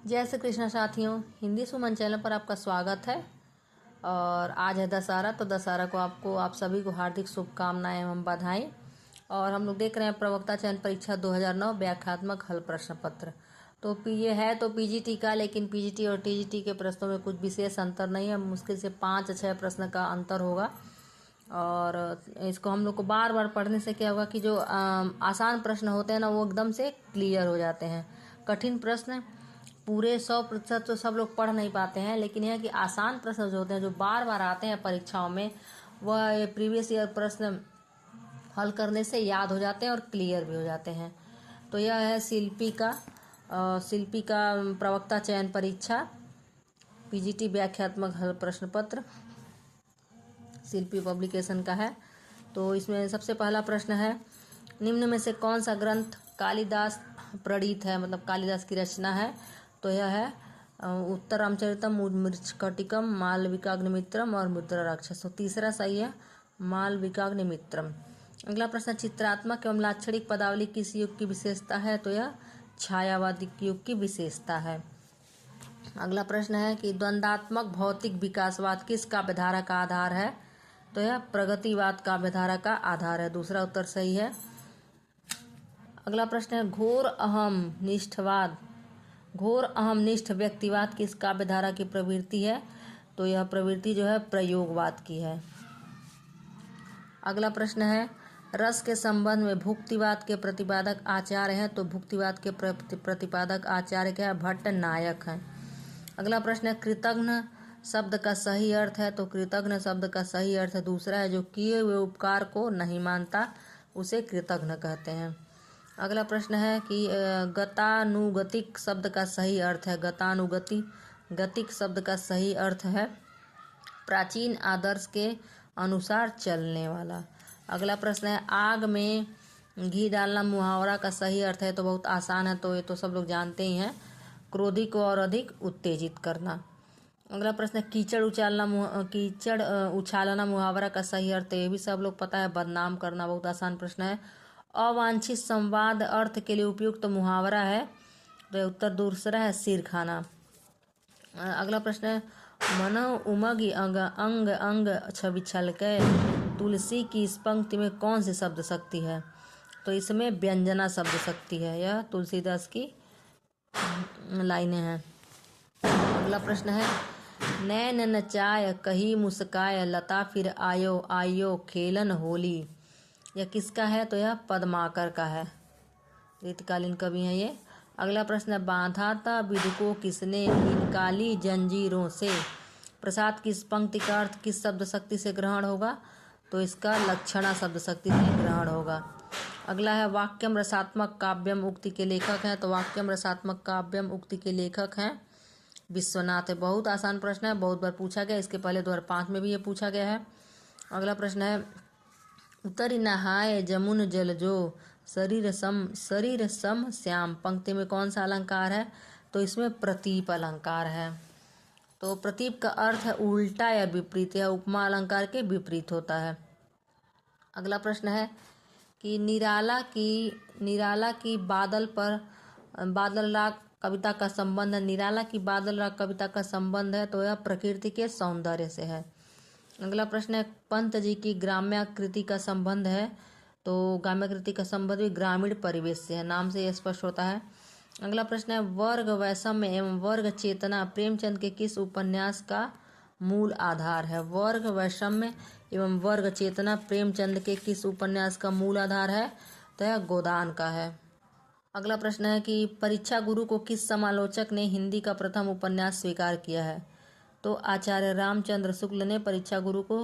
जय श्री कृष्ण साथियों, हिंदी सुमन चैनल पर आपका स्वागत है। और आज है दशहरा, तो दशहरा को आप सभी को हार्दिक शुभकामनाएं एवं बधाई। और हम लोग देख रहे हैं प्रवक्ता चयन परीक्षा 2009 व्याख्यात्मक हल प्रश्न पत्र। तो ये है तो पीजीटी का, लेकिन पीजीटी और टीजीटी के प्रश्नों में कुछ विशेष अंतर नहीं है। मुश्किल से 5-6 प्रश्न का अंतर होगा। और इसको हम लोग को बार बार पढ़ने से क्या होगा कि जो आसान प्रश्न होते हैं ना, वो एकदम से क्लियर हो जाते हैं। कठिन प्रश्न पूरे 100% तो सब लोग पढ़ नहीं पाते हैं, लेकिन यह कि आसान प्रश्न जो होते हैं, जो बार बार आते हैं परीक्षाओं में, वह प्रीवियस ईयर प्रश्न हल करने से याद हो जाते हैं और क्लियर भी हो जाते हैं। तो यह है शिल्पी का प्रवक्ता चयन परीक्षा पीजीटी व्याख्यात्मक हल प्रश्न पत्र शिल्पी पब्लिकेशन का है। तो इसमें सबसे पहला प्रश्न है, निम्न में से कौन सा ग्रंथ कालिदास प्रणीत है, मतलब कालिदास की रचना है। तो यह है उत्तर रामचरितम, मृच्छकटिकम, मालविकाग्निमित्रम और मुद्रा राक्षस। तो तीसरा सही है, मालविकाग्निमित्रम। अगला प्रश्न, चित्रात्मक एवं लाक्षणिक पदावली किस युग की विशेषता है। तो यह छायावादी युग की विशेषता है। अगला प्रश्न है कि द्वंद्वात्मक भौतिक विकासवाद किस काव्यधारा का आधार है। तो यह प्रगतिवाद काव्यधारा का आधार है। दूसरा उत्तर सही है। अगला प्रश्न है, घोर अहम निष्ठ व्यक्तिवाद किस काव्यधारा की प्रवृत्ति है। तो यह प्रवृत्ति जो है प्रयोगवाद की है। अगला प्रश्न है, रस के संबंध में भुक्तिवाद के प्रतिपादक आचार्य हैं। तो भुक्तिवाद के प्रतिपादक आचार्य क्या है, भट्ट नायक हैं। अगला प्रश्न है, कृतघ्न शब्द का सही अर्थ है। तो कृतघ्न शब्द का सही अर्थ है दूसरा है, जो किए हुए उपकार को नहीं मानता उसे कृतघ्न कहते हैं। अगला प्रश्न है कि गतानुगतिक शब्द का सही अर्थ है। गतिक शब्द का सही अर्थ है प्राचीन आदर्श के अनुसार चलने वाला। अगला प्रश्न है, आग में घी डालना मुहावरा का सही अर्थ है। तो बहुत आसान है, तो ये तो सब लोग जानते ही हैं, क्रोधी को और अधिक उत्तेजित करना। अगला प्रश्न है, कीचड़ उछालना मुहावरा का सही अर्थ है। ये भी सब लोग पता है, बदनाम करना। बहुत आसान प्रश्न है। अवांछित संवाद अर्थ के लिए उपयुक्त मुहावरा है। तो उत्तर दूसरा है, सिर खाना। अगला प्रश्न है, मनो उमगी अंग अंग छवि छलके, तुलसी की इस पंक्ति में कौन सी शब्द शक्ति है। तो इसमें व्यंजना शब्द शक्ति है। यह तुलसीदास की लाइनें हैं। अगला प्रश्न है, नैन नचाय कही मुस्काय, लता फिर आयो आयो खेलन होली। यह किसका है। तो यह पद्माकर का है, रीतकालीन कवि हैं ये। अगला प्रश्न है, बांधा था विधु को किसने, इन काली जंजीरों से। प्रसाद की इस पंक्ति का अर्थ किस शब्द शक्ति से ग्रहण होगा। तो इसका लक्षणा शब्द शक्ति से ग्रहण होगा। अगला है, वाक्यम रसात्मक काव्यम उक्ति के लेखक हैं। तो वाक्यम रसात्मक काव्यम उक्ति के लेखक हैं विश्वनाथ है। बहुत आसान प्रश्न है, बहुत बार पूछा गया। इसके पहले 2005 में भी ये पूछा गया है। अगला प्रश्न है, उतरी नहाय जमुन जल जो, शरीर सम श्याम। पंक्ति में कौन सा अलंकार है। तो इसमें प्रतीप अलंकार है। तो प्रतीप का अर्थ है उल्टा या विपरीत, या उपमा अलंकार के विपरीत होता है। अगला प्रश्न है कि निराला की बादल राग कविता का संबंध है। निराला की बादल राग कविता का संबंध है। तो यह प्रकृति के सौंदर्य से है। अगला प्रश्न है, पंत जी की ग्राम्याकृति का संबंध है। तो ग्राम्याकृति का संबंध भी ग्रामीण परिवेश से है, नाम से यह स्पष्ट होता है। अगला प्रश्न है, वर्ग वैषम्य एवं वर्ग चेतना प्रेमचंद के किस उपन्यास का मूल आधार है। वर्ग वैषम्य एवं वर्ग चेतना प्रेमचंद के किस उपन्यास का मूल आधार है। तो यह गोदान का है। अगला प्रश्न है कि परीक्षा गुरु को किस समालोचक ने हिंदी का प्रथम उपन्यास स्वीकार किया है। तो आचार्य रामचंद्र शुक्ल ने परीक्षा गुरु को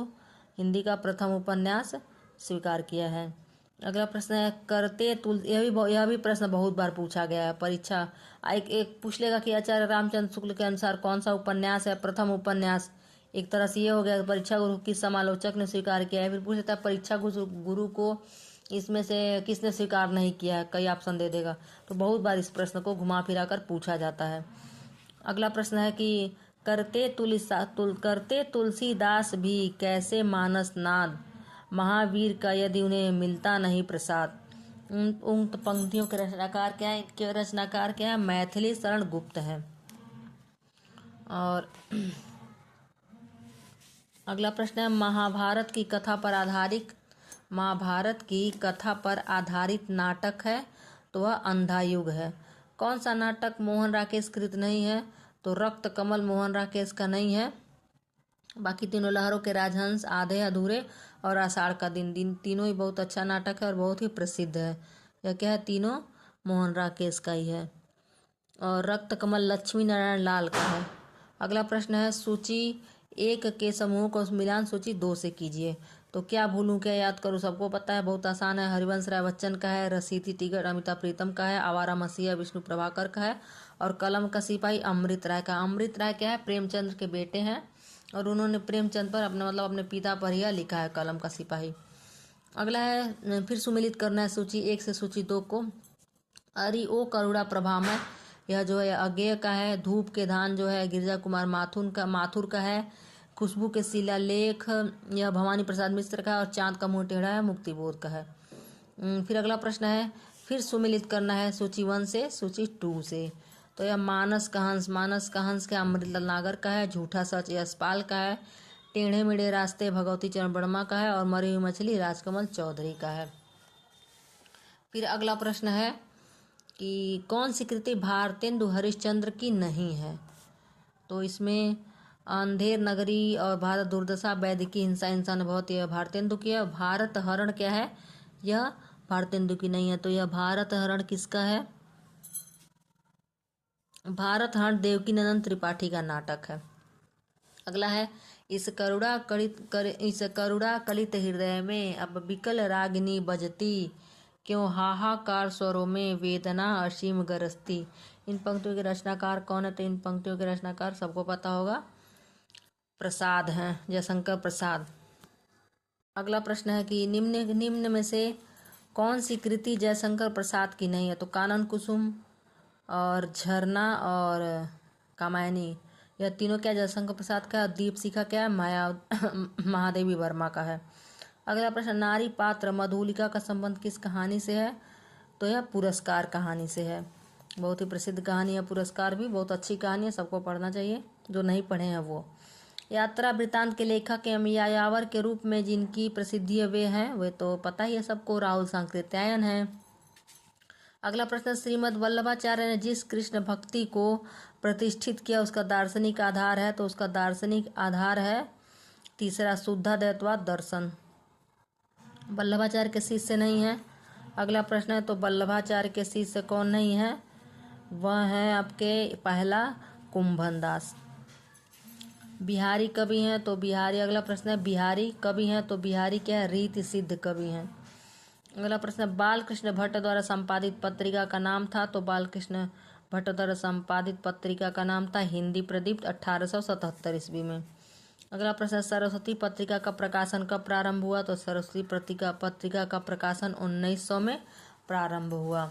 हिंदी का प्रथम उपन्यास स्वीकार किया है। अगला प्रश्न है, करते तुल यह भी प्रश्न बहुत बार पूछा गया है। परीक्षा एक पूछ लेगा कि आचार्य रामचंद्र शुक्ल के अनुसार कौन सा उपन्यास है प्रथम उपन्यास। एक तरह से ये हो गया, परीक्षा गुरु किस समालोचक ने स्वीकार किया है। फिर पूछ लेता है परीक्षा गुरु को इसमें से किसने स्वीकार नहीं किया है, कई ऑप्शन दे देगा। तो बहुत बार इस प्रश्न को घुमा फिरा कर पूछा जाता है। अगला प्रश्न है कि करते तुलसीदास भी कैसे मानस नाद, महावीर का यदि उन्हें मिलता नहीं प्रसाद। उन पंक्तियों के रचनाकार क्या है, मैथिली शरण गुप्त है। और अगला प्रश्न है, महाभारत की कथा पर आधारित नाटक है तो वह अंधा युग है। कौन सा नाटक मोहन राकेश कृत नहीं है? तो रक्त कमल मोहन राकेश का नहीं है। बाकी तीनों लहरों के राजहंस, आधे अधूरे और आषाढ़ का दिन तीनों ही बहुत अच्छा नाटक है और बहुत ही प्रसिद्ध है। यह क्या है? तीनों मोहन राकेश का ही है। और रक्त कमल लक्ष्मी नारायण लाल का है। अगला प्रश्न है, सूची 1 के समूह को मिलान सूची 2 से कीजिए। तो क्या भूलूं क्या याद करूं सबको पता है, बहुत आसान है। हरिवंश राय बच्चन का है, रसीदी टिकट अमिताभ प्रीतम का है, आवारा मसीहा विष्णु प्रभाकर का है और कलम का सिपाही अमृत राय का। अमृत राय क्या है? प्रेमचंद्र के बेटे हैं और उन्होंने प्रेमचंद पर अपने पिता पर ही लिखा है कलम का सिपाही। अगला है, फिर सुमिलित करना है सूची 1 से सूची 2 को। अरि ओ करुणा प्रभा में, यह जो है अज्ञेय का है। धूप के धान जो है गिरिजा कुमार माथुर का है। खुशबू के शिलालेख, यह भवानी प्रसाद मिश्र का है। और चांद का मुंह टेढ़ा है, मुक्तिबोध का है। फिर अगला प्रश्न है, फिर सुमिलित करना है सूची 1 से सूची 2 से। तो यह मानस का हंस के अमृतलाल नागर का है। झूठा सच यशपाल का है। टेढ़े मेढ़े रास्ते भगवती चरण वर्मा का है और मरी हुई मछली राजकमल चौधरी का है। फिर अगला प्रश्न है कि कौन सी कृति भारतेंदु हरिश्चंद्र की नहीं है? तो इसमें अंधेर नगरी और भारत दुर्दशा, वैदिकी हिंसा इंसान बहुत, यह भारतेंदु की है। भारत हरण क्या है? यह भारतेंदु की नहीं है। तो यह भारत हरण किसका है? भारत हरण देवकी नंदन त्रिपाठी का नाटक है। अगला है, इस करुणा कलित हृदय में अब विकल रागिनी बजती, क्यों हाहाकार स्वरों में वेदना असीम गरजती। इन पंक्तियों के रचनाकार कौन है? तो इन पंक्तियों के रचनाकार सबको पता होगा, प्रसाद हैं, जयशंकर प्रसाद। अगला प्रश्न है कि निम्न में से कौन सी कृति जयशंकर प्रसाद की नहीं है? तो कानन कुसुम और झरना और कामायनी, यह तीनों क्या जयशंकर प्रसाद का है। दीप शिखा क्या है? महादेवी वर्मा का है। अगला प्रश्न, नारी पात्र मधुलिका का संबंध किस कहानी से है? तो यह पुरस्कार कहानी से है। बहुत ही प्रसिद्ध कहानी है पुरस्कार भी, बहुत अच्छी कहानी है, सबको पढ़ना चाहिए, जो नहीं पढ़े हैं वो। यात्रा वृतांत के लेखक यायावर के रूप में जिनकी प्रसिद्धि वे हैं, वे तो पता ही है सबको, राहुल सांकृत्यायन है। अगला प्रश्न, श्रीमद् वल्लभाचार्य ने जिस कृष्ण भक्ति को प्रतिष्ठित किया उसका दार्शनिक आधार है? तो उसका दार्शनिक आधार है तीसरा, शुद्धाद्वैतवाद दर्शन। वल्लभाचार्य के शिष्य नहीं है। अगला प्रश्न है, तो वल्लभाचार्य के शिष्य कौन नहीं है? वह है आपके पहला कुंभन दास। बिहारी कवि हैं तो बिहारी, अगला प्रश्न है बिहारी कवि हैं तो बिहारी क्या है? रीति सिद्ध कवि हैं। अगला प्रश्न, बालकृष्ण भट्ट द्वारा संपादित पत्रिका का नाम था? तो बालकृष्ण भट्ट द्वारा संपादित पत्रिका का नाम था हिंदी प्रदीप्त, 1877 ईस्वी में। अगला प्रश्न, सरस्वती पत्रिका का प्रकाशन कब प्रारंभ हुआ? तो सरस्वती पत्रिका का प्रकाशन 1900 में प्रारंभ हुआ।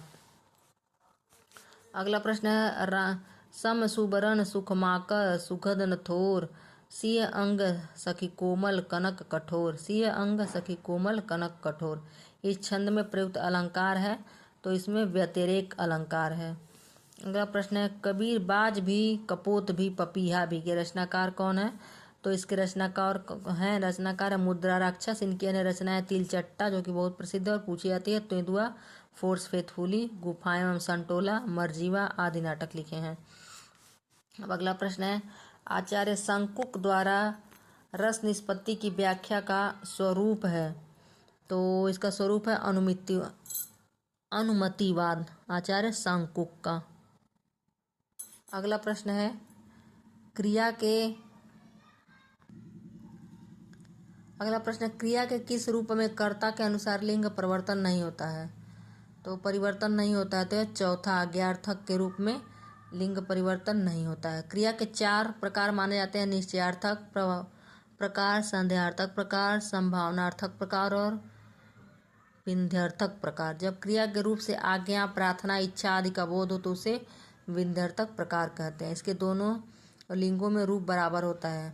अगला प्रश्न है, सम सुबरन सुखमाकर सुखद नथोर, सिय अंग सखी कोमल कनक कठोर। सिय अंग सखी कोमल कनक कठोर, इस छंद में प्रयुक्त अलंकार है, तो इसमें व्यतिरेक अलंकार है। अगला प्रश्न है, कबीर बाज भी कपोत भी पपीहा भी के रचनाकार कौन है? तो इसके रचनाकार है मुद्रा राक्षस। इनकी अन्य रचनाएं तिलचट्टा जो कि बहुत प्रसिद्ध है और पूछी जाती है, तेंदुआ, फोर्स फेथफुली, गुफाएं एवं संटोला, मरजीवा आदि नाटक लिखे हैं। अब अगला प्रश्न है, आचार्य शंकुक द्वारा रस निष्पत्ति की व्याख्या का स्वरूप है? तो इसका स्वरूप है अनुमतिवाद, आचार्य शंकुक का। अगला प्रश्न है, क्रिया के किस रूप में कर्ता के अनुसार लिंग परिवर्तन नहीं होता है? तो परिवर्तन नहीं होता है, तो चौथा अज्ञार्थक के रूप में लिंग परिवर्तन नहीं होता है। क्रिया के 4 प्रकार माने जाते हैं, निश्चयार्थक प्रकार, संध्यार्थक प्रकार, संभावनार्थक प्रकार और विध्यर्थक प्रकार। जब क्रिया के रूप से आज्ञा, प्रार्थना, इच्छा आदि का बोध हो तो उसे विध्यर्थक प्रकार कहते हैं। इसके दोनों लिंगों में रूप बराबर होता है।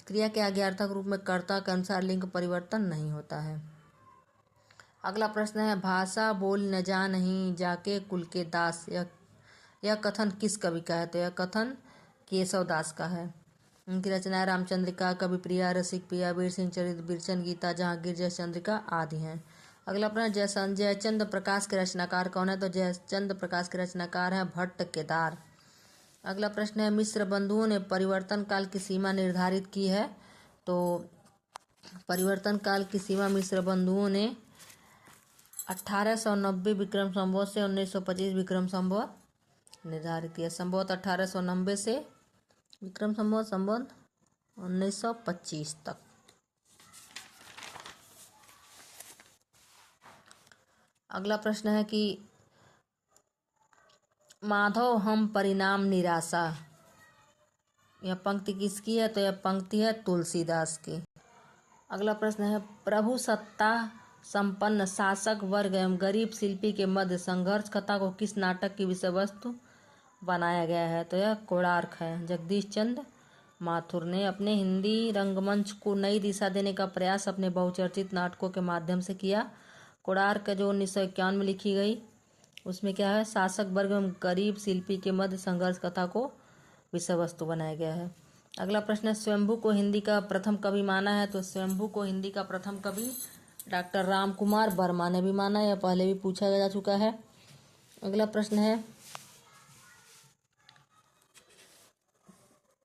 क्रिया के आज्ञार्थक रूप में कर्ता के अनुसार लिंग परिवर्तन नहीं होता है। अगला प्रश्न है, भाषा बोल न जानहीं जाके कुल के दास, यह कथन किस कवि का है? तो यह कथन केशव दास का है। उनकी रचना है रामचंद्रिका, कवि प्रिया, रसिक प्रिया, वीर सिंह चरित, बिरचन गीता, जहांगीर, जयचंद्रिका आदि हैं। अगला प्रश्न, जयचंद प्रकाश के रचनाकार कौन है? तो जयचंद प्रकाश के रचनाकार हैं भट्ट केदार। अगला प्रश्न है, मिस्र बंधुओं ने परिवर्तन काल की सीमा निर्धारित की है। तो परिवर्तन काल की सीमा मिस्र बंधुओं ने 1890 विक्रम संवत से 1925 विक्रम संवत निर्धारित किया। संवत 1890 से विक्रम संवत 1925 तक। अगला प्रश्न है कि माधव हम परिणाम निराशा, यह पंक्ति किसकी है? तो यह पंक्ति है तुलसीदास की। अगला प्रश्न है, प्रभु सत्ता संपन्न शासक वर्ग एवं गरीब शिल्पी के मध्य संघर्ष कथा को किस नाटक की विषय वस्तु बनाया गया है? तो यह कोणार्क है। जगदीश चंद्र माथुर ने अपने हिंदी रंगमंच को नई दिशा देने का प्रयास अपने बहुचर्चित नाटकों के माध्यम से किया। कोणार्क जो 1951 में लिखी गई, उसमें क्या है? शासक वर्ग एवं गरीब शिल्पी के मध्य संघर्ष कथा को विषय वस्तु बनाया गया है। अगला प्रश्न है, स्वयंभू को हिंदी का प्रथम कवि माना है। तो स्वयंभू को हिंदी का प्रथम कवि डॉक्टर राम कुमार वर्मा ने भी माना, यह पहले भी पूछा जा चुका है। अगला प्रश्न है,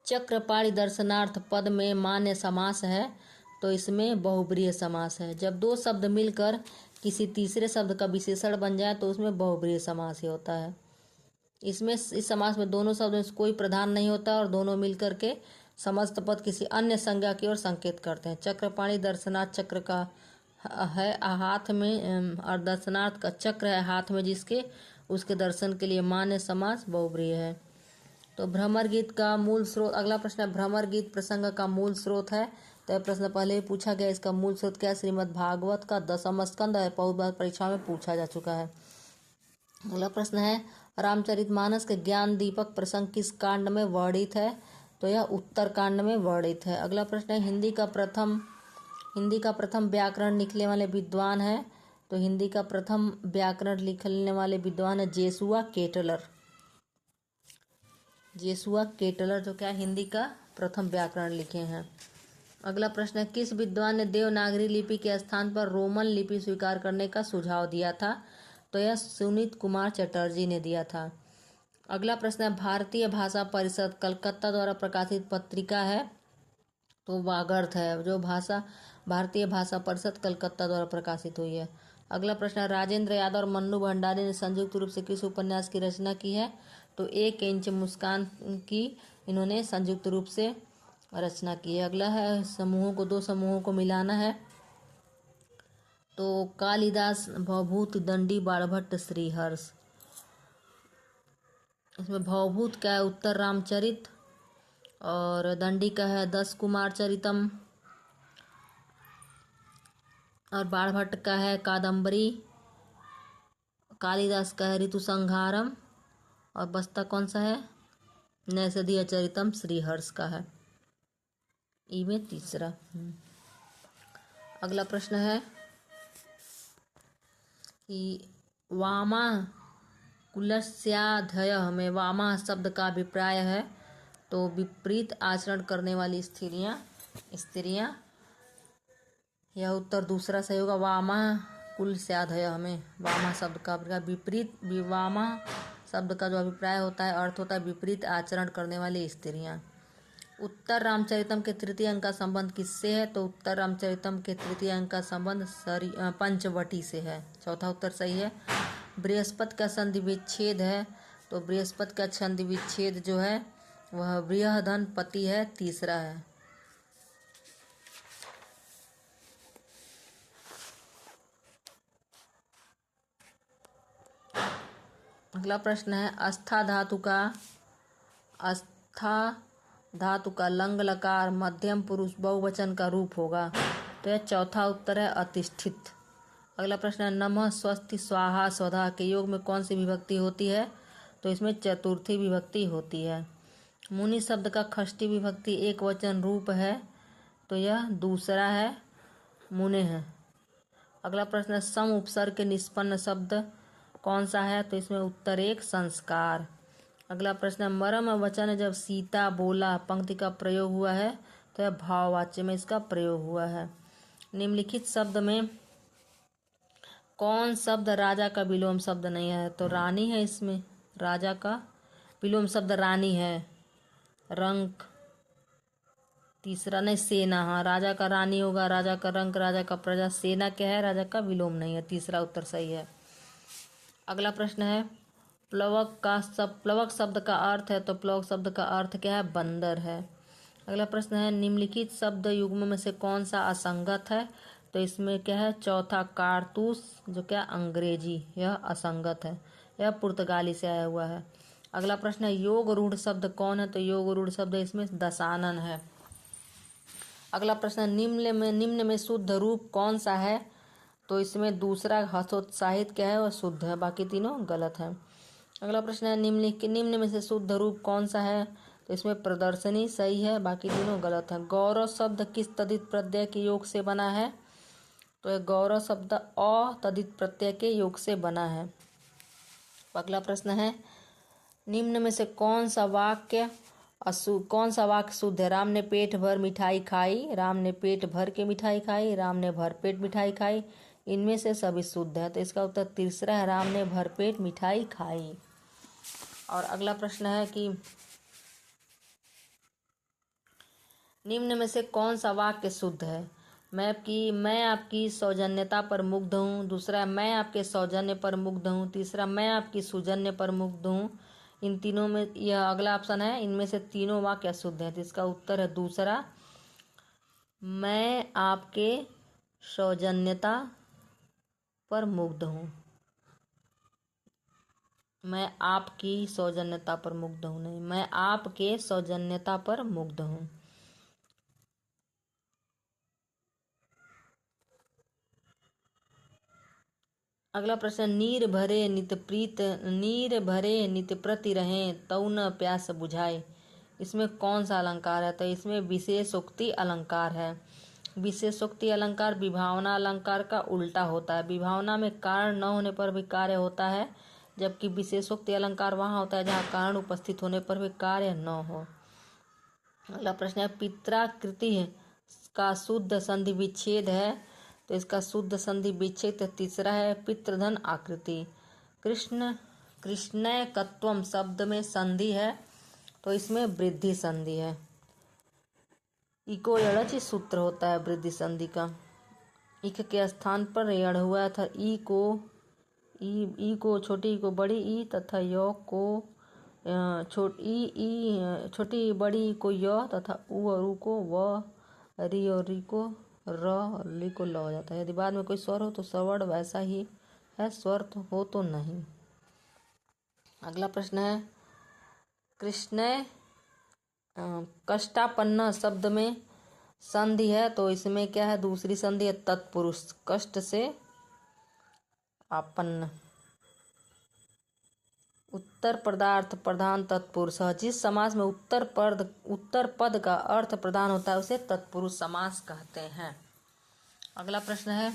चक्रपाणी दर्शनार्थ पद में मान्य समास है। तो इसमें बहुब्रीहि समास है। जब दो शब्द मिलकर किसी तीसरे शब्द का विशेषण बन जाए तो उसमें बहुब्रीहि समास ही होता है। इसमें इस समास में दोनों शब्द में कोई प्रधान नहीं होता और दोनों मिलकर के समस्त पद किसी अन्य संज्ञा की ओर संकेत करते हैं। चक्रपाणी दर्शनार्थ चक्र का है हाथ में, और दर्शनार्थ का चक्र है हाथ में जिसके, उसके दर्शन के लिए मान्य समास बहुब्रीहि है। तो भ्रमर गीत का मूल स्रोत, अगला प्रश्न है, भ्रमर गीत प्रसंग का मूल स्रोत है। तो यह प्रश्न पहले ही पूछा गया, इसका मूल स्रोत क्या है? श्रीमद् भागवत का 10वां स्कंद है, बहुत बार परीक्षा में पूछा जा चुका है। अगला प्रश्न है, रामचरितमानस के ज्ञान दीपक प्रसंग किस कांड में वर्णित है? तो यह उत्तर कांड में वर्णित है। अगला प्रश्न है, हिंदी का प्रथम व्याकरण लिखने वाले विद्वान है। तो हिंदी का प्रथम व्याकरण लिखने वाले विद्वान है जेसुआ केटलर। जेसुआ केटलर जो क्या हिंदी का प्रथम व्याकरण लिखे हैं। अगला प्रश्न है, किस विद्वान ने देवनागरी लिपि के स्थान पर रोमन लिपि स्वीकार करने का सुझाव दिया था? तो यह सुनीत कुमार चटर्जी ने दिया था। अगला प्रश्न है, भारतीय भाषा परिषद कलकत्ता द्वारा प्रकाशित पत्रिका है। तो वागर्थ है, जो भारतीय भाषा परिषद कलकत्ता द्वारा प्रकाशित हुई है। अगला प्रश्न है, राजेंद्र यादव और मन्नू भंडारी ने संयुक्त रूप से किस उपन्यास की रचना की है? तो 1 इंच मुस्कान की इन्होंने संयुक्त रूप से रचना की है। अगला है, दो समूहों को मिलाना है। तो कालिदास भवभूत, दंडी बाणभट्ट, श्रीहर्ष। इसमें भवभूत का है उत्तर रामचरित, और दंडी का है 10 कुमार चरितम, और बाणभट्ट का है कादम्बरी, कालिदास का है ऋतुसंहारम, और बस्ता कौन सा है? नैषधीय चरितम श्रीहर्ष का है। ई में तीसरा। अगला प्रश्न है कि वामा कुलस्याधयः में वामा शब्द का अभिप्राय है। तो विपरीत आचरण करने वाली स्त्रियां, यह उत्तर दूसरा सही होगा। वामा कुलस्याधयः में वामा शब्द का विपरीत, वामा शब्द का जो अभिप्राय होता है, अर्थ होता है विपरीत आचरण करने वाली स्त्रियां। उत्तर रामचरितम के तृतीय अंक का संबंध किससे है? तो उत्तर रामचरितम के तृतीय अंक का संबंध पंचवटी से है। चौथा उत्तर सही है। बृहस्पति का संधि विच्छेद है। तो बृहस्पति का संधि विच्छेद जो है वह बृहधन पति है, तीसरा है। अगला प्रश्न है, आस्था धातु का लंग लकार मध्यम पुरुष बहुवचन का रूप होगा। तो यह चौथा उत्तर है, अतिष्ठित। अगला प्रश्न है, नमः स्वस्ति स्वाहा स्वधा के योग में कौन सी विभक्ति होती है? तो इसमें चतुर्थी विभक्ति होती है। मुनि शब्द का षष्ठी विभक्ति एक वचन रूप है। तो यह दूसरा है, मुने है। अगला प्रश्न है, सम उपसर्ग के निष्पन्न शब्द कौन सा है? तो इसमें उत्तर 1 संस्कार। अगला प्रश्न है मरम वचन जब सीता बोला पंक्ति का प्रयोग हुआ है तो यह भाववाच्य में इसका प्रयोग हुआ है। निम्नलिखित शब्द में कौन शब्द राजा का विलोम शब्द नहीं है? तो रानी है, इसमें राजा का विलोम शब्द रानी है। रंक तीसरा नहीं, सेना। हाँ, राजा का रानी होगा, राजा का रंक, राजा का प्रजा। सेना क्या है? राजा का विलोम नहीं है। तीसरा उत्तर सही है। अगला प्रश्न है प्लवक शब्द का अर्थ है, तो प्लवक शब्द का अर्थ क्या है? बंदर है। अगला प्रश्न है निम्नलिखित शब्द युग्म में से कौन सा असंगत है? तो इसमें क्या है? चौथा कारतूस, जो क्या अंग्रेजी, यह असंगत है, यह पुर्तगाली से आया हुआ है। अगला प्रश्न है योग रूढ़ शब्द कौन है? तो योग रूढ़ शब्द इसमें दशानन है। अगला प्रश्न निम्न में शुद्ध रूप कौन सा है? तो इसमें दूसरा हतोत्साहित क्या है? वह शुद्ध है, बाकी तीनों गलत है। अगला प्रश्न है निम्न में से शुद्ध रूप कौन सा है? तो इसमें प्रदर्शनी सही है, बाकी तीनों गलत है। गौरव शब्द किस तदित प्रत्यय के योग से बना है? तो यह गौरव शब्द अ तदित प्रत्यय के योग से बना है। अगला प्रश्न है निम्न में से कौन सा वाक्य शुद्ध है? राम ने पेट भर मिठाई खाई, राम ने पेट भर के मिठाई खाई, राम ने भरपेट मिठाई खाई। इनमें से सभी शुद्ध है, तो इसका उत्तर तीसरा है, राम ने भरपेट मिठाई खाई। और अगला प्रश्न है कि निम्न में से कौन सा वाक्य शुद्ध है? मैं आपकी सौजन्यता पर मुग्ध हूँ। दूसरा, मैं आपके सौजन्य पर मुग्ध हूँ। तीसरा, मैं आपकी सौजन्य पर मुग्ध हूँ। इन तीनों में यह अगला ऑप्शन है, इनमें से तीनों वाक्य अशुद्ध हैं, तो इसका उत्तर है दूसरा, मैं आपके सौजन्यता पर मुग्ध हूँ। मैं आपकी सौजन्यता पर मुग्ध हूँ, नहीं, मैं आपके सौजन्यता पर मुग्ध हूँ। अगला प्रश्न नीर भरे नित प्रति रहें तऊ न प्यास बुझाए। इसमें कौन सा अलंकार है? तो इसमें विशेषोक्ति अलंकार है। विशेषोक्ति अलंकार विभावना अलंकार का उल्टा होता है। विभावना में कारण न होने पर भी कार्य होता है, जबकि विशेषोक्ति अलंकार वहाँ होता है जहाँ कारण उपस्थित होने पर भी कार्य न हो। अगला प्रश्न है पित्राकृति का शुद्ध संधि विच्छेद है, तो इसका शुद्ध संधि विच्छेद तीसरा है, पितृधन आकृति। कृष्णकत्वम शब्द में संधि है, तो इसमें वृद्धि संधि है। इको यड़च सूत्र होता है वृद्धि संधि का। इक के स्थान पर यड़ हुआ था। ई को छोटी को बड़ी ई तथा य को छोटी बड़ी को य तथा उ और उ को व, री और री को र, ली को ल हो जाता है। यदि बाद में कोई स्वर हो तो सवर्ण वैसा ही है, स्वर तो हो तो नहीं। अगला प्रश्न है कृष्ण कष्टापन्न शब्द में संधि है, तो इसमें क्या है? दूसरी संधि है तत्पुरुष, कष्ट से आपन्न। उत्तर पदार्थ प्रधान तत्पुरुष, जिस समास में उत्तर पद का अर्थ प्रधान होता है उसे तत्पुरुष समास कहते हैं। अगला प्रश्न है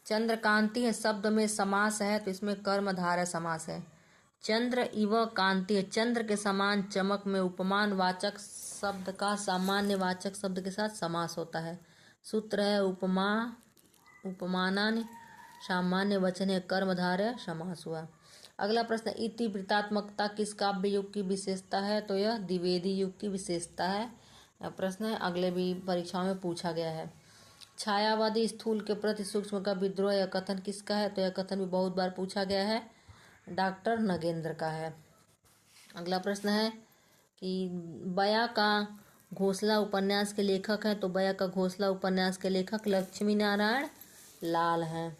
चंद्रकांति है शब्द में समास है, तो इसमें कर्मधारय समास है। चंद्र इव कांति है, चंद्र के समान चमक में उपमान वाचक शब्द का सामान्य वाचक शब्द के साथ समास होता है। सूत्र है उपमानान सामान्य वचन है, कर्मधारय समास हुआ। अगला प्रश्न इतिवृत्तात्मकता किस काव्य युग की विशेषता है? तो यह द्विवेदी युग की विशेषता है। प्रश्न है अगले भी परीक्षाओं में पूछा गया है। छायावादी स्थूल के प्रति सूक्ष्म का विद्रोह, यह कथन किसका है? तो यह कथन भी बहुत बार पूछा गया है, डॉक्टर नगेंद्र का है। अगला प्रश्न है कि बया का घोंसला उपन्यास के लेखक हैं, तो बया का घोंसला उपन्यास के लेखक लक्ष्मी नारायण लाल हैं।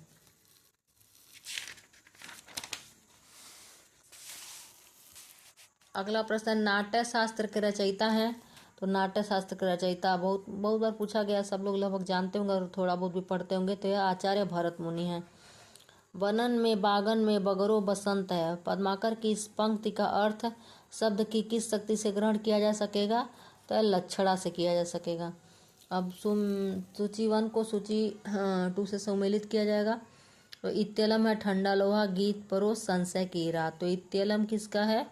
अगला प्रश्न नाट्य शास्त्र के रचयिता हैं, तो नाट्य शास्त्र के रचयिता बहुत बार पूछा गया, सब लोग लगभग जानते होंगे और थोड़ा बहुत भी पढ़ते होंगे, तो यह आचार्य भरत मुनि हैं। वनन में बागन में बगरो बसंत है। पद्माकर की इस पंक्ति का अर्थ शब्द की किस शक्ति से ग्रहण किया जा सकेगा? तो लक्षणा से किया जा सकेगा। अब सूची 1 को सूची 2 से सम्मिलित किया जाएगा। तो इत्यलम है ठंडा लोहा, गीत परो संशय की रात। तो इत्यलम किसका है?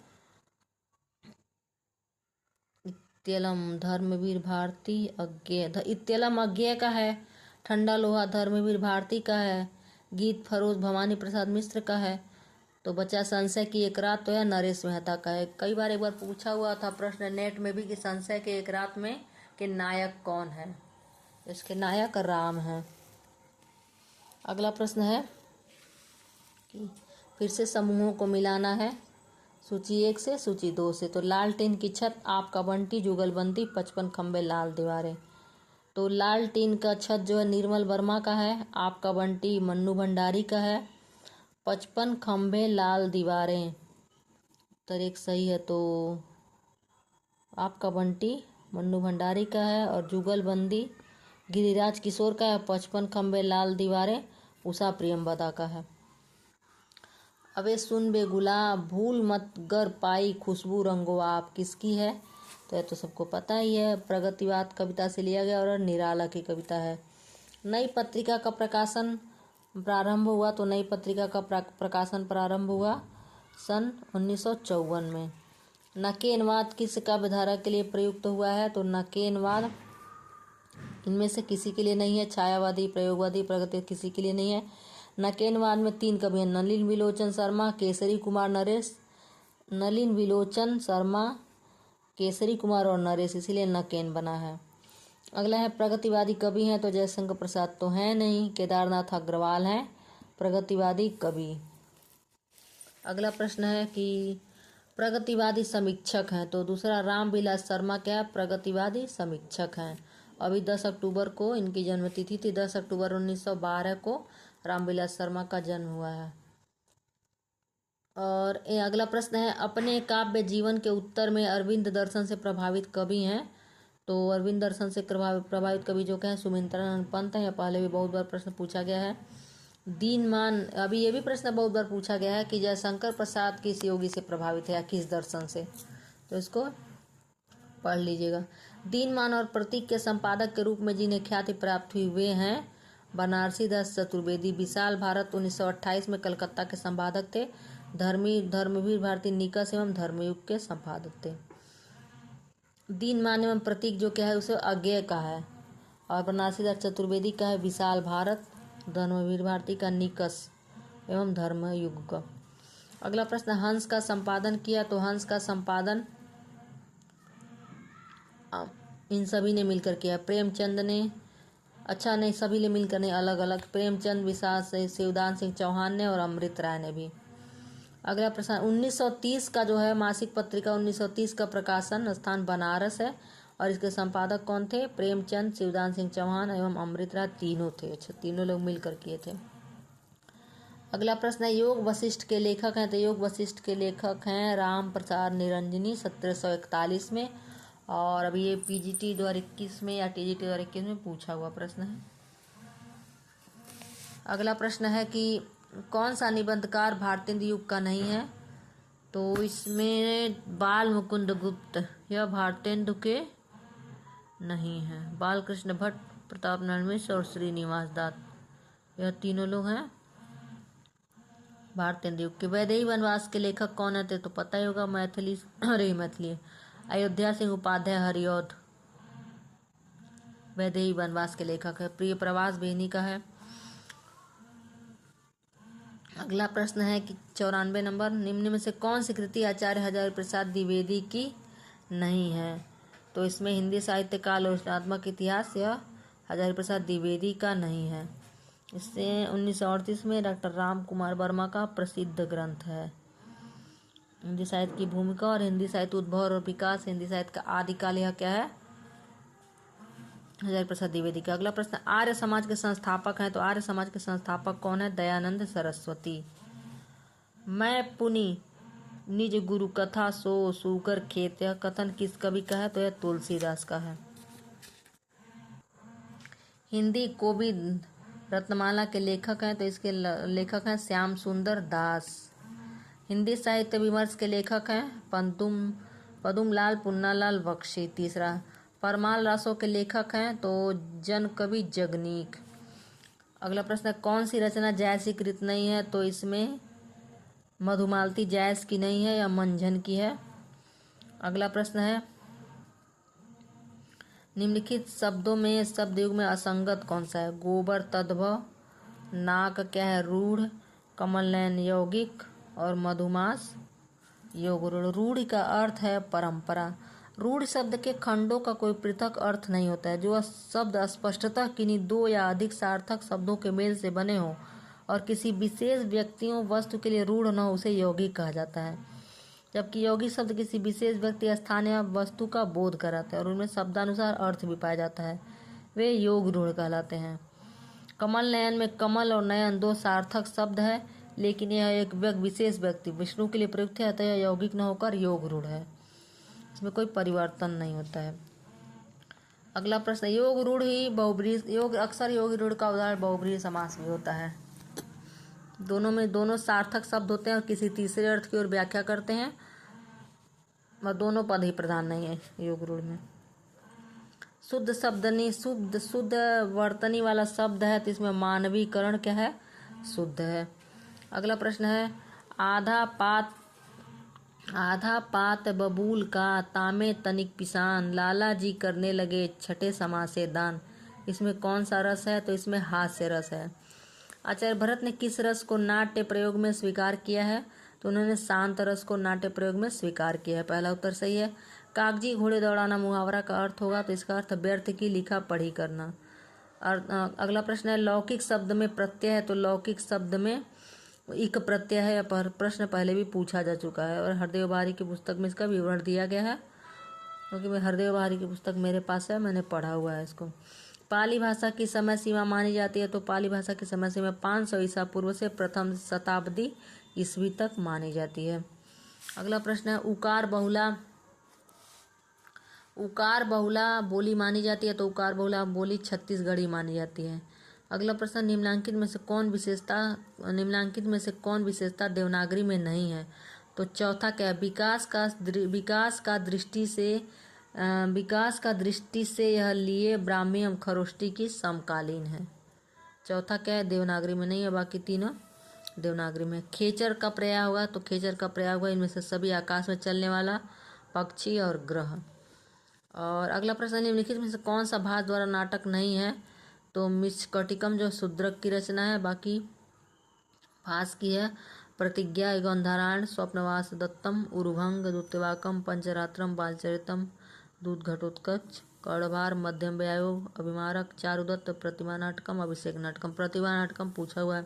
इत्यलम धर्मवीर भारती अज्ञेय। इत्यलम अज्ञेय का है। ठंडा लोहा धर्मवीर भारती का है। गीत फरोज भवानी प्रसाद मिश्र का है। तो बचा संशय की एक रात, तो यह नरेश मेहता का है। कई बार एक बार पूछा हुआ था प्रश्न नेट में भी कि संशय की एक रात में कि नायक कौन है। इसके नायक राम है। अगला प्रश्न है कि फिर से समूहों को मिलाना है सूची 1 से सूची 2 से। तो लालटेन की छत, आपका बंटी, जुगलबंदी, 55 खंबे लाल दीवारें। तो लालटेन का छत जो है निर्मल वर्मा का है। आपका बंटी मन्नू भंडारी का है। 55 खंबे लाल दीवारें उत्तर एक सही है। तो आपका बंटी मन्नू भंडारी का है। और जुगलबंदी गिरिराज किशोर का है। 55 खंबे लाल दीवारें उषा प्रियमवदा का है। अबे सुन बे गुलाब, भूल मत गर पाई खुशबू रंगो आप किसकी है? तो यह तो सबको पता ही है, प्रगतिवाद कविता से लिया गया और निराला की कविता है। नई पत्रिका का प्रकाशन प्रारंभ हुआ। तो नई पत्रिका का प्रकाशन प्रारंभ हुआ सन 1954 में। नकेनवाद किस काव्यधारा के लिए प्रयुक्त हुआ है? तो नकेनवाद इनमें से किसी के लिए नहीं है। छायावादी, प्रयोगवादी, प्रगति किसी के लिए नहीं है। नकेनवाद में 3 कवि हैं, नलिन विलोचन शर्मा, केसरी कुमार नरेश। नलिन विलोचन शर्मा, केसरी कुमार और नरेश, इसीलिए नकेन बना है। अगला है प्रगतिवादी कवि हैं। तो जयशंकर प्रसाद तो हैं नहीं। केदारनाथ अग्रवाल हैं प्रगतिवादी कवि। अगला प्रश्न है कि प्रगतिवादी समीक्षक हैं। तो दूसरा रामविलास शर्मा क्या है? प्रगतिवादी समीक्षक हैं। अभी 10 अक्टूबर को इनकी जन्मतिथि थी। 10 अक्टूबर 1912 को रामविलास शर्मा का जन्म हुआ है। और अगला प्रश्न है अपने काव्य जीवन के उत्तर में अरविंद दर्शन से प्रभावित कवि हैं। तो अरविंद दर्शन से प्रभावित कवि जो क्या है? सुमित्रानंद पंत है। पहले भी बहुत बार प्रश्न पूछा गया है। दीनमान, अभी ये भी प्रश्न बहुत बार पूछा गया है कि जयशंकर प्रसाद किस योगी से प्रभावित है या किस दर्शन से। तो इसको पढ़ लीजिएगा। दीनमान और प्रतीक के संपादक के रूप में जिन्हें ख्याति प्राप्त हुई वे हैं बनारसी दास चतुर्वेदी। विशाल भारत 1928 में कलकत्ता के संपादक थे। धर्मवीर भारती निकष एवं धर्मयुग के संपादक थे। दीनमान एवं प्रतीक जो क्या है उसे अज्ञेय का है। और बनारसी दास चतुर्वेदी का है विशाल भारत। धर्मवीर भारती का निकष एवं धर्मयुग का। अगला प्रश्न हंस का संपादन किया। तो हंस का संपादन इन सभी ने मिलकर किया। प्रेमचंद ने, अच्छा नहीं, सभी ने मिलकर नहीं, अलग अलग। प्रेमचंद, विशाल से शिवदान सिंह चौहान ने और अमृत राय ने भी। अगला प्रश्न 1930 का जो है मासिक पत्रिका 1930 का प्रकाशन स्थान बनारस है। और इसके संपादक कौन थे? प्रेमचंद, शिवदान सिंह चौहान एवं अमृत राय तीनों थे। अच्छा, तीनों लोग मिलकर किए थे। अगला प्रश्न है योग वशिष्ठ के लेखक हैं। तो योग वशिष्ठ के लेखक हैं राम प्रसाद निरंजनी 1741 में। और अभी ये पीजीटी 2021 में या टीजीटी 2021 में पूछा हुआ प्रश्न है। अगला प्रश्न है कि कौन सा निबंधकार भारतेंदु युग का नहीं है? तो इसमें बाल मुकुंद गुप्त, यह भारतेंदु के नहीं है। बालकृष्ण भट्ट, प्रताप नारायण मिश्र और श्रीनिवास दत्त, यह तीनों लोग हैं भारतेंदु युग के। वैदेही वनवास के लेखक कौन है? तो पता ही होगा, मैथिली अयोध्या सिंह उपाध्याय हरिऔध वैदेही वनवास के लेखक है। प्रिय प्रवास बेनी का है। अगला प्रश्न है कि 94 नंबर, निम्न में से कौन सी कृति आचार्य हजारी प्रसाद द्विवेदी की नहीं है? तो इसमें हिंदी साहित्य का आलोचनात्मक इतिहास यह हजारी प्रसाद द्विवेदी का नहीं है। इससे 1938 में डॉक्टर राम कुमार वर्मा का प्रसिद्ध ग्रंथ है। हिंदी साहित्य की भूमिका और हिंदी साहित्य उद्भव और विकास, हिंदी साहित्य का आदिकाल, यह क्या है? हजारी प्रसाद द्विवेदी का। अगला प्रश्न आर्य समाज के संस्थापक हैं। तो आर्य समाज के संस्थापक कौन है? दयानंद सरस्वती। मैं पुनि निज गुरु कथा सो सूकर खेत, यह कथन किस कवि का है? तो यह तुलसीदास का है। हिंदी कोविद रत्नमाला के लेखक हैं। तो इसके लेखक हैं श्याम सुंदर दास। हिंदी साहित्य विमर्श के लेखक हैं पदुमलाल पुन्नालाल बख्शी। तीसरा परमाल रासों के लेखक हैं तो जन कवि जगनीक। अगला प्रश्न है कौन सी रचना जायज की कृत नहीं है, तो इसमें मधुमालती जायज की नहीं है या मंझन की है। अगला प्रश्न है निम्नलिखित शब्दों में शब्द युग में असंगत कौन सा है। गोबर तद्भव, नाक क्या है रूढ़, कमल नयन यौगिक और मधुमास योग रूढ़। रूढ़ का अर्थ है परंपरा। रूढ़ शब्द के खंडों का कोई पृथक अर्थ नहीं होता है। जो शब्द स्पष्टतः किन्हीं दो या अधिक सार्थक शब्दों के मेल से बने हो और किसी विशेष व्यक्तियों वस्तु के लिए रूढ़ न हो उसे यौगिक कहा जाता है। जबकि यौगिक शब्द किसी विशेष व्यक्ति, स्थान या वस्तु का बोध कराता है और उनमें शब्दानुसार अर्थ भी पाया जाता है, वे योग रूढ़ कहलाते हैं। कमल नयन में कमल और नयन दो सार्थक शब्द है, लेकिन यह एक विशेष व्यक्ति विष्णु के लिए प्रयुक्त है, अतः यह यौगिक न होकर योग रूढ़ है। इसमें कोई परिवर्तन नहीं होता है। अगला प्रश्न योग रूढ़ ही बहुब्रीहि योग अक्सर योग रूढ़ का उदाहरण बहुब्रीहि समास भी होता है। दोनों सार्थक शब्द होते हैं और किसी तीसरे अर्थ की ओर व्याख्या करते हैं और दोनों पद ही प्रधान नहीं है योग रूढ़ में। शुद्ध शब्दनी शुद्ध वर्तनी वाला शब्द है, तो इसमें मानवीकरण क्या है शुद्ध है। अगला प्रश्न है आधा पात बबूल का तामे तनिक पिसान, लाला जी करने लगे छठे समासे दान। इसमें कौन सा रस है, तो इसमें हास्य रस है। आचार्य भरत ने किस रस को नाट्य प्रयोग में स्वीकार किया है, तो उन्होंने शांत रस को नाट्य प्रयोग में स्वीकार किया है। पहला उत्तर सही है। कागजी घोड़े दौड़ाना मुहावरा का अर्थ होगा, तो इसका अर्थ व्यर्थ की लिखा पढ़ी करना। और अगला प्रश्न है लौकिक शब्द में प्रत्यय है, तो लौकिक शब्द में इक प्रत्यय है। यह प्रश्न पहले भी पूछा जा चुका है और हरदेव बहारी की पुस्तक में इसका विवरण दिया गया है, क्योंकि मैं हरदेव बहारी की पुस्तक मेरे पास है, मैंने पढ़ा हुआ है इसको। पाली भाषा की समय सीमा मानी जाती है, तो पाली भाषा की समय सीमा 500 ईसा पूर्व से प्रथम शताब्दी ईस्वी तक मानी जाती है। अगला प्रश्न है उकार बहुला बोली मानी जाती है, तो उकार बहुला बोली छत्तीसगढ़ी मानी जाती है। अगला प्रश्न निम्नलिखित में से कौन विशेषता देवनागरी में नहीं है, तो चौथा क्या है विकास का दृष्टि से यह लिए ब्राह्मी एवं खरोष्टी की समकालीन है। चौथा क्या है देवनागरी में नहीं है, बाकी तीनों देवनागरी में। खेचर का प्रयाग होगा, तो खेचर का प्रयाग होगा इनमें से सभी आकाश में चलने वाला पक्षी और ग्रह। और अगला प्रश्न निम्नलिखित में से कौन सा भास द्वारा नाटक नहीं है, तो मिश्कटिकम जो शूद्रक की रचना है, बाकी भास की है प्रतिज्ञा गंधारायण स्वप्नवास दत्तम उरुभंग दुत्यवाकम पंचरात्रम बालचरितम दूध घटोत्कच कड़भार मध्यम व्यायोग अभिमारक चारुदत्त प्रतिमा नाटकम अभिषेक नाटकम। प्रतिभा नाटकम पूछा हुआ है।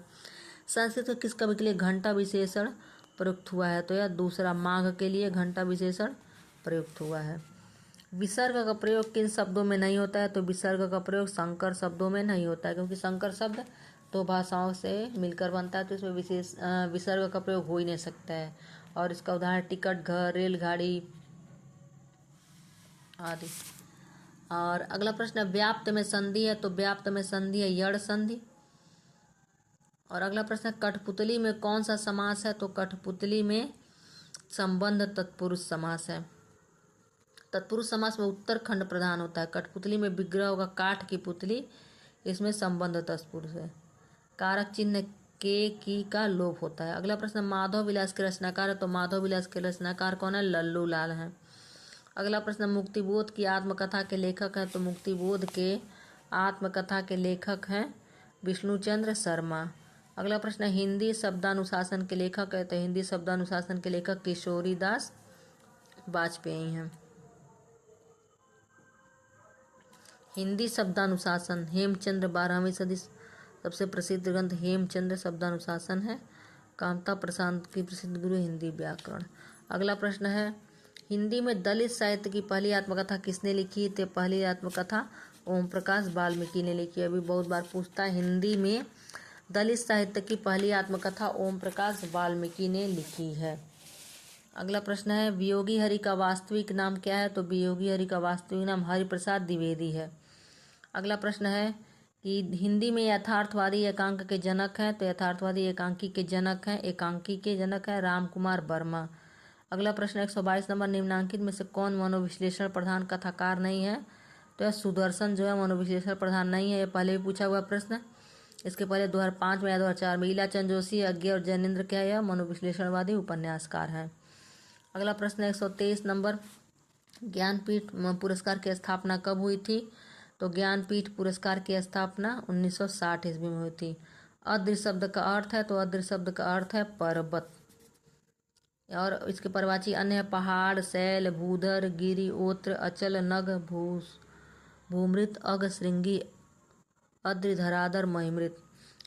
संस्कृत किस कवि के लिए घंटा विशेषण प्रयुक्त हुआ है, तो यह दूसरा माघ के लिए घंटा विशेषण प्रयुक्त हुआ है। विसर्ग का प्रयोग किन शब्दों में नहीं होता है, तो विसर्ग का प्रयोग संकर शब्दों में नहीं होता है, क्योंकि संकर शब्द दो भाषाओं से मिलकर बनता है, तो इसमें विसर्ग का प्रयोग हो ही नहीं सकता है। और इसका उदाहरण टिकट, घर, रेलगाड़ी आदि। और अगला प्रश्न व्याप्त में संधि है, तो व्याप्त में संधि है यड़ संधि। और अगला प्रश्न कठपुतली में कौन सा समास है, तो कठपुतली में संबंध तत्पुरुष समास है। तत्पुरुष समास में उत्तर खंड प्रधान होता है। कठपुतली में विग्रह होगा काठ की पुतली, इसमें संबंध तत्पुरुष है। कारक चिन्ह के की का लोप होता है। अगला प्रश्न माधव विलास के रचनाकार है, तो माधव विलास के रचनाकार कौन है, लल्लू लाल है। अगला प्रश्न मुक्तिबोध की आत्मकथा के लेखक हैं, तो मुक्तिबोध के आत्मकथा के लेखक हैं विष्णुचंद्र शर्मा। अगला प्रश्न हिंदी शब्दानुशासन के लेखक है, तो हिंदी शब्दानुशासन के लेखक किशोरी दास वाजपेयी हैं। हिंदी शब्दानुशासन हेमचंद्र 12वीं सदी सबसे प्रसिद्ध ग्रंथ हेमचंद्र शब्दानुशासन है। कामता प्रशांत की प्रसिद्ध गुरु हिंदी व्याकरण। अगला प्रश्न है हिंदी में दलित साहित्य की पहली आत्मकथा किसने लिखी, तो पहली आत्मकथा ओम प्रकाश वाल्मीकि ने लिखी। अभी बहुत बार पूछता है हिंदी में दलित साहित्य की पहली आत्मकथा ओम प्रकाश वाल्मीकि ने लिखी है। अगला प्रश्न है वियोगी हरि का वास्तविक नाम क्या है, तो वियोगी हरि का वास्तविक नाम हरिप्रसाद द्विवेदी है। अगला प्रश्न है कि हिंदी में यथार्थवादी एकांक के जनक हैं, तो यथार्थवादी एकांकी के जनक हैं राम कुमार वर्मा। अगला प्रश्न 122 नंबर निम्नांकित में से कौन मनोविश्लेषण प्रधान कथाकार नहीं है, तो यह सुदर्शन जो है मनोविश्लेषण प्रधान नहीं है, यह पहले भी पूछा हुआ प्रश्न। इसके पहले 2005 में या 2004 में। ईलाचंद जोशी अज्ञे और जैनेन्द्र क्या यह मनोविश्लेषणवादी उपन्यासकार हैं। अगला प्रश्न 123 नंबर, ज्ञानपीठ पुरस्कार की स्थापना कब हुई थी? तो ज्ञानपीठ पुरस्कार की स्थापना 1960 ईस्वी में हुई थी। अद्र शब्द का अर्थ है, तो अद्र शब्द का अर्थ है पर्वत, और इसके परवाची अन्य है पहाड़, शैल, भूधर, गिरि, ओत्र, अचल, नग, भूमृत, अग, श्रृंगी, अद्रि, धराधर, महिमृत।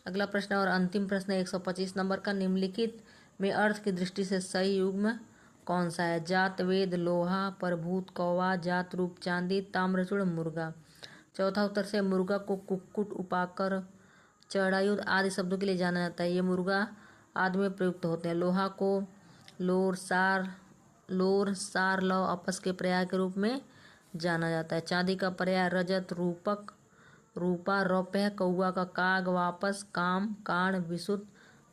अगला प्रश्न और अंतिम प्रश्न 125 नंबर का, निम्नलिखित में अर्थ की दृष्टि से सही युग्म कौन सा है? जात वेद लोहा, प्रभूत कौवा, जात रूप चांदी, ताम्रचूड़ मुर्गा। चौथा उत्तर से मुर्गा को कुक्कुट, उपाकर, चढ़ायुध आदि शब्दों के लिए जाना जाता है। ये मुर्गा आदि में प्रयुक्त होते हैं। लोहा को लोर, सार, लौ आपस के पर्याय के रूप में जाना जाता है। चांदी का पर्याय रजत, रूपक, रूपा, रौप्य, कौआ का काग, वापस, काम, काण, विशुद्ध,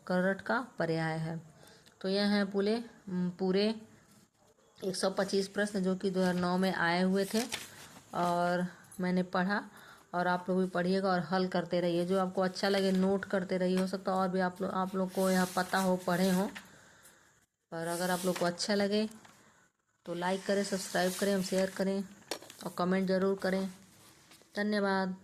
करट का पर्याय है। तो यह हैं पूरे 125 प्रश्न जो कि 2009 में आए हुए थे और मैंने पढ़ा, और आप लोग भी पढ़िएगा और हल करते रहिए। जो आपको अच्छा लगे नोट करते रहिए, हो सकता है और भी आप लोग को यह पता हो, पढ़े हो। और अगर आप लोग को अच्छा लगे तो लाइक करें, सब्सक्राइब करें, शेयर करें और कमेंट ज़रूर करें। धन्यवाद।